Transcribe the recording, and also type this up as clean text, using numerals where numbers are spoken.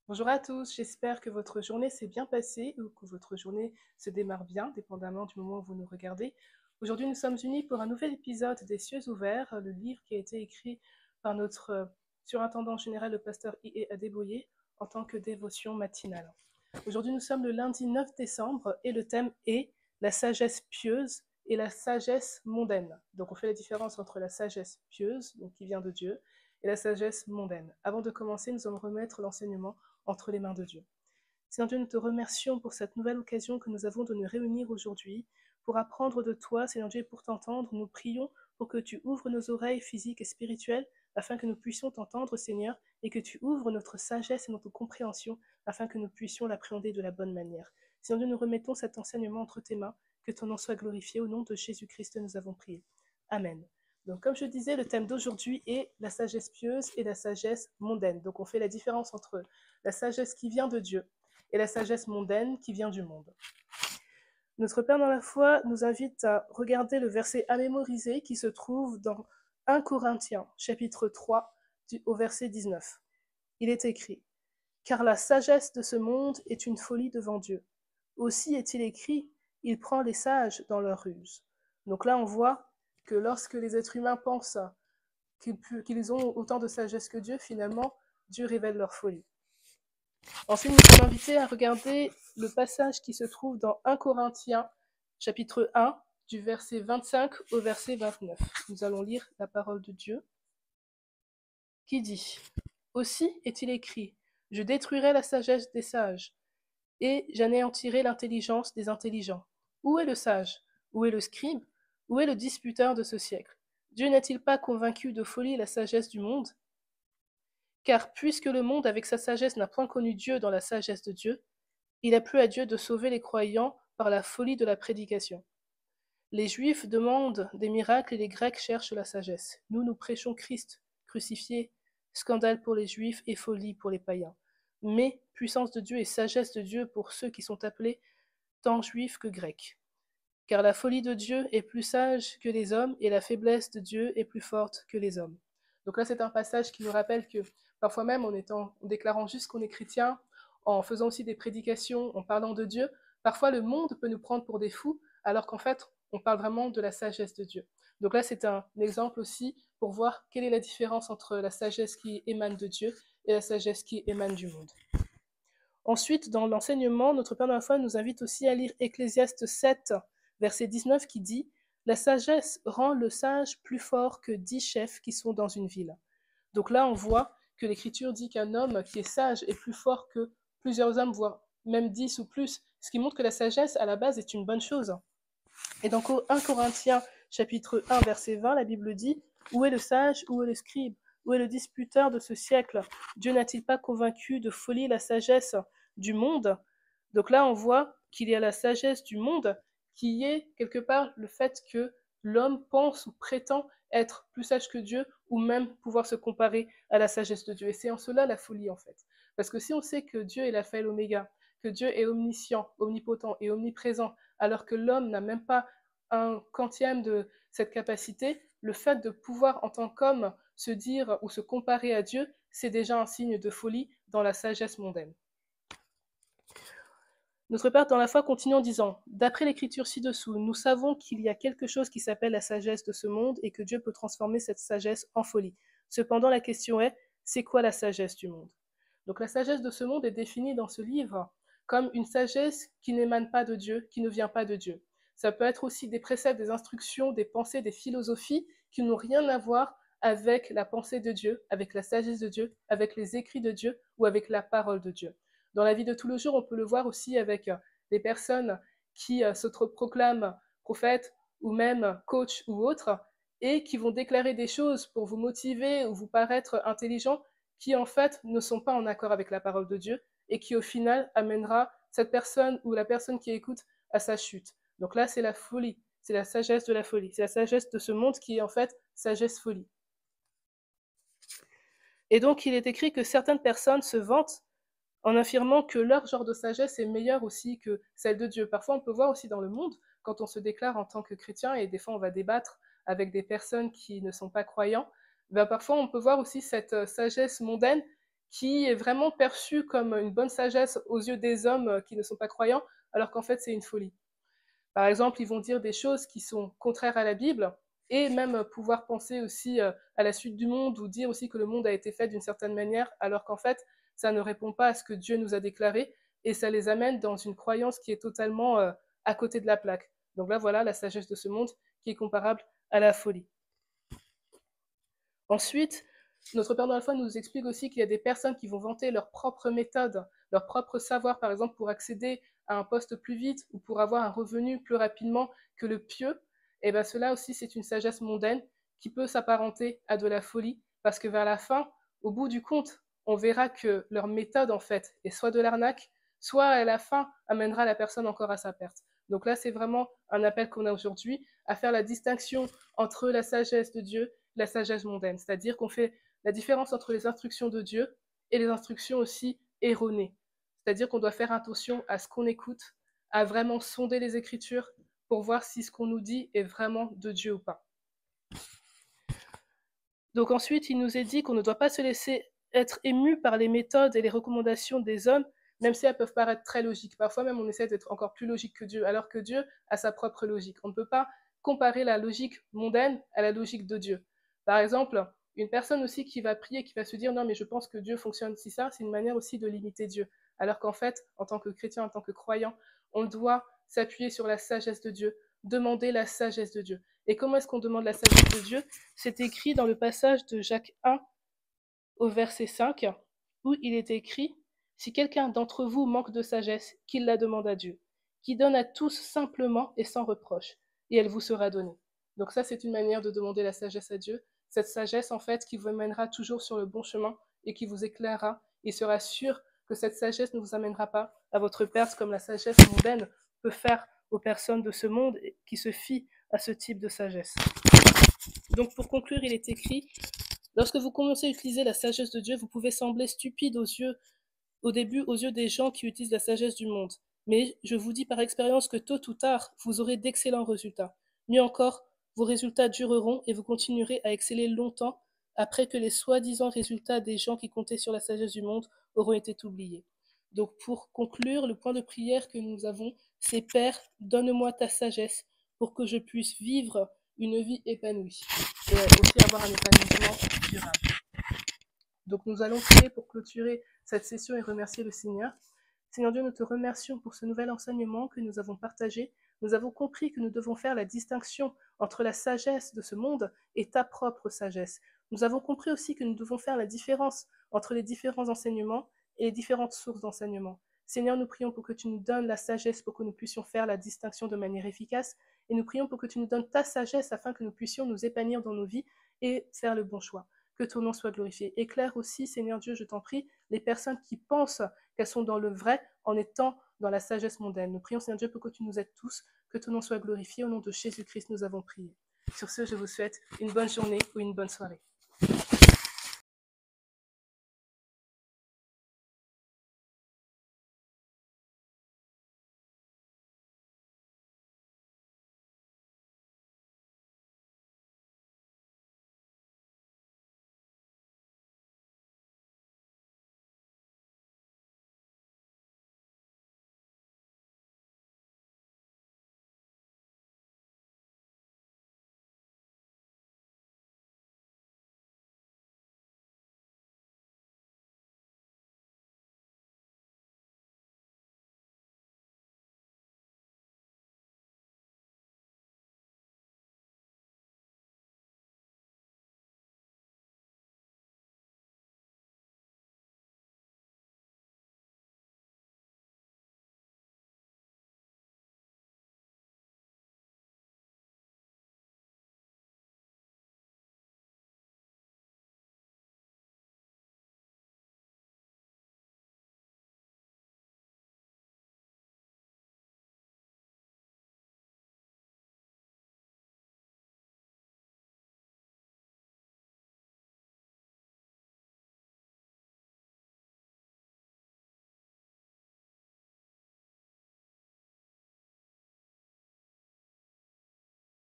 Bonjour à tous, j'espère que votre journée s'est bien passée ou que votre journée se démarre bien, dépendamment du moment où vous nous regardez. Aujourd'hui, nous sommes unis pour un nouvel épisode des Cieux ouverts, le livre qui a été écrit par notre surintendant général, le pasteur I.E. Adeboye, en tant que dévotion matinale. Aujourd'hui, nous sommes le lundi 9 décembre et le thème est la sagesse pieuse et la sagesse mondaine. Donc, on fait la différence entre la sagesse pieuse, donc qui vient de Dieu, et la sagesse mondaine. Avant de commencer, nous allons remettre l'enseignement entre les mains de Dieu. Seigneur Dieu, nous te remercions pour cette nouvelle occasion que nous avons de nous réunir aujourd'hui pour apprendre de toi, Seigneur Dieu, et pour t'entendre. Nous prions pour que tu ouvres nos oreilles physiques et spirituelles afin que nous puissions t'entendre, Seigneur, et que tu ouvres notre sagesse et notre compréhension afin que nous puissions l'appréhender de la bonne manière. Seigneur Dieu, nous remettons cet enseignement entre tes mains, que ton nom soit glorifié. Au nom de Jésus-Christ, nous avons prié. Amen. Donc, comme je disais, le thème d'aujourd'hui est la sagesse pieuse et la sagesse mondaine. Donc, on fait la différence entre la sagesse qui vient de Dieu et la sagesse mondaine qui vient du monde. Notre Père dans la foi nous invite à regarder le verset à mémoriser qui se trouve dans 1 Corinthiens, chapitre 3, au verset 19. Il est écrit « Car la sagesse de ce monde est une folie devant Dieu. Aussi est-il écrit, il prend les sages dans leur ruse. » Donc là, on voit que lorsque les êtres humains pensent qu'ils ont autant de sagesse que Dieu, finalement, Dieu révèle leur folie. Ensuite, nous sommes invités à regarder le passage qui se trouve dans 1 Corinthiens, chapitre 1, du verset 25 au verset 29. Nous allons lire la parole de Dieu, qui dit « Aussi est-il écrit, je détruirai la sagesse des sages, et j'anéantirai l'intelligence des intelligents. Où est le sage? Où est le scribe? Où est le disputeur de ce siècle? Dieu n'a-t-il pas convaincu de folie la sagesse du monde? Car puisque le monde avec sa sagesse n'a point connu Dieu dans la sagesse de Dieu, il a plu à Dieu de sauver les croyants par la folie de la prédication. Les Juifs demandent des miracles et les Grecs cherchent la sagesse. Nous, nous prêchons Christ crucifié, scandale pour les Juifs et folie pour les païens. Mais puissance de Dieu et sagesse de Dieu pour ceux qui sont appelés tant Juifs que Grecs. Car la folie de Dieu est plus sage que les hommes et la faiblesse de Dieu est plus forte que les hommes. Donc là, c'est un passage qui nous rappelle que parfois même, en déclarant juste qu'on est chrétien, en faisant aussi des prédications, en parlant de Dieu, parfois le monde peut nous prendre pour des fous, alors qu'en fait, on parle vraiment de la sagesse de Dieu. Donc là, c'est un exemple aussi pour voir quelle est la différence entre la sagesse qui émane de Dieu et la sagesse qui émane du monde. Ensuite, dans l'enseignement, notre Père dans la foi nous invite aussi à lire Ecclésiaste 7, verset 19, qui dit « La sagesse rend le sage plus fort que 10 chefs qui sont dans une ville. » Donc là, on voit que l'Écriture dit qu'un homme qui est sage est plus fort que plusieurs hommes, voire même 10 ou plus, ce qui montre que la sagesse, à la base, est une bonne chose. Et dans 1 Corinthiens, chapitre 1, verset 20, la Bible dit « Où est le sage? Où est le scribe? Où est le disputeur de ce siècle? Dieu n'a-t-il pas convaincu de folie la sagesse du monde ?» Donc là, on voit qu'il y a la sagesse du monde qui est quelque part le fait que l'homme pense ou prétend être plus sage que Dieu ou même pouvoir se comparer à la sagesse de Dieu. Et c'est en cela la folie en fait. Parce que si on sait que Dieu est l'alpha et l'oméga, que Dieu est omniscient, omnipotent et omniprésent, alors que l'homme n'a même pas un quantième de cette capacité, le fait de pouvoir en tant qu'homme se dire ou se comparer à Dieu, c'est déjà un signe de folie dans la sagesse mondaine. Notre Père dans la foi continue en disant « D'après l'écriture ci-dessous, nous savons qu'il y a quelque chose qui s'appelle la sagesse de ce monde et que Dieu peut transformer cette sagesse en folie. Cependant, la question est, c'est quoi la sagesse du monde ?» Donc la sagesse de ce monde est définie dans ce livre comme une sagesse qui n'émane pas de Dieu, qui ne vient pas de Dieu. Ça peut être aussi des préceptes, des instructions, des pensées, des philosophies qui n'ont rien à voir avec la pensée de Dieu, avec la sagesse de Dieu, avec les écrits de Dieu ou avec la parole de Dieu. Dans la vie de tous les jours, on peut le voir aussi avec des personnes qui s'autoproclament prophètes ou même coachs ou autres et qui vont déclarer des choses pour vous motiver ou vous paraître intelligents qui en fait ne sont pas en accord avec la parole de Dieu et qui au final amènera cette personne ou la personne qui écoute à sa chute. Donc là, c'est la folie, c'est la sagesse de la folie, c'est la sagesse de ce monde qui est en fait sagesse-folie. Et donc, il est écrit que certaines personnes se vantent en affirmant que leur genre de sagesse est meilleur aussi que celle de Dieu. Parfois, on peut voir aussi dans le monde, quand on se déclare en tant que chrétien, et des fois on va débattre avec des personnes qui ne sont pas croyants, ben parfois on peut voir aussi cette sagesse mondaine qui est vraiment perçue comme une bonne sagesse aux yeux des hommes qui ne sont pas croyants, alors qu'en fait c'est une folie. Par exemple, ils vont dire des choses qui sont contraires à la Bible, et même pouvoir penser aussi à la suite du monde, ou dire aussi que le monde a été fait d'une certaine manière, alors qu'en fait, ça ne répond pas à ce que Dieu nous a déclaré, et ça les amène dans une croyance qui est totalement à côté de la plaque. Donc là, voilà la sagesse de ce monde qui est comparable à la folie. Ensuite, notre Père dans la foi nous explique aussi qu'il y a des personnes qui vont vanter leur propre méthode, leur propre savoir, par exemple, pour accéder à un poste plus vite ou pour avoir un revenu plus rapidement que le pieux. Et bien cela aussi, c'est une sagesse mondaine qui peut s'apparenter à de la folie, parce que vers la fin, au bout du compte, on verra que leur méthode, en fait, est soit de l'arnaque, soit à la fin amènera la personne encore à sa perte. Donc là, c'est vraiment un appel qu'on a aujourd'hui à faire la distinction entre la sagesse de Dieu et la sagesse mondaine. C'est-à-dire qu'on fait la différence entre les instructions de Dieu et les instructions aussi erronées. C'est-à-dire qu'on doit faire attention à ce qu'on écoute, à vraiment sonder les Écritures pour voir si ce qu'on nous dit est vraiment de Dieu ou pas. Donc ensuite, il nous est dit qu'on ne doit pas se laisser être ému par les méthodes et les recommandations des hommes, même si elles peuvent paraître très logiques. Parfois même, on essaie d'être encore plus logique que Dieu, alors que Dieu a sa propre logique. On ne peut pas comparer la logique mondaine à la logique de Dieu. Par exemple, une personne aussi qui va prier, qui va se dire « Non, mais je pense que Dieu fonctionne si ça », c'est une manière aussi de limiter Dieu. Alors qu'en fait, en tant que chrétien, en tant que croyant, on doit s'appuyer sur la sagesse de Dieu, demander la sagesse de Dieu. Et comment est-ce qu'on demande la sagesse de Dieu? C'est écrit dans le passage de Jacques 1 au verset 5, où il est écrit « Si quelqu'un d'entre vous manque de sagesse, qu'il la demande à Dieu, qui donne à tous simplement et sans reproche, et elle vous sera donnée. » Donc ça, c'est une manière de demander la sagesse à Dieu. Cette sagesse, en fait, qui vous mènera toujours sur le bon chemin et qui vous éclairera, et sera sûr que cette sagesse ne vous amènera pas à votre perte, comme la sagesse mondaine peut faire aux personnes de ce monde qui se fient à ce type de sagesse. Donc pour conclure, il est écrit « Lorsque vous commencez à utiliser la sagesse de Dieu, vous pouvez sembler stupide au début aux yeux des gens qui utilisent la sagesse du monde. Mais je vous dis par expérience que tôt ou tard, vous aurez d'excellents résultats. Mieux encore, vos résultats dureront et vous continuerez à exceller longtemps après que les soi-disant résultats des gens qui comptaient sur la sagesse du monde auront été oubliés. » Donc pour conclure, le point de prière que nous avons, c'est « Père, donne-moi ta sagesse pour que je puisse vivre une vie épanouie et aussi avoir un épanouissement durable. » Donc nous allons prier pour clôturer cette session et remercier le Seigneur. Seigneur Dieu, nous te remercions pour ce nouvel enseignement que nous avons partagé. Nous avons compris que nous devons faire la distinction entre la sagesse de ce monde et ta propre sagesse. Nous avons compris aussi que nous devons faire la différence entre les différents enseignements et les différentes sources d'enseignement. Seigneur, nous prions pour que tu nous donnes la sagesse pour que nous puissions faire la distinction de manière efficace, et nous prions pour que tu nous donnes ta sagesse afin que nous puissions nous épanouir dans nos vies et faire le bon choix. Que ton nom soit glorifié. Éclaire aussi, Seigneur Dieu, je t'en prie, les personnes qui pensent qu'elles sont dans le vrai en étant dans la sagesse mondaine. Nous prions, Seigneur Dieu, pour que tu nous aides tous, que ton nom soit glorifié. Au nom de Jésus-Christ, nous avons prié. Sur ce, je vous souhaite une bonne journée ou une bonne soirée.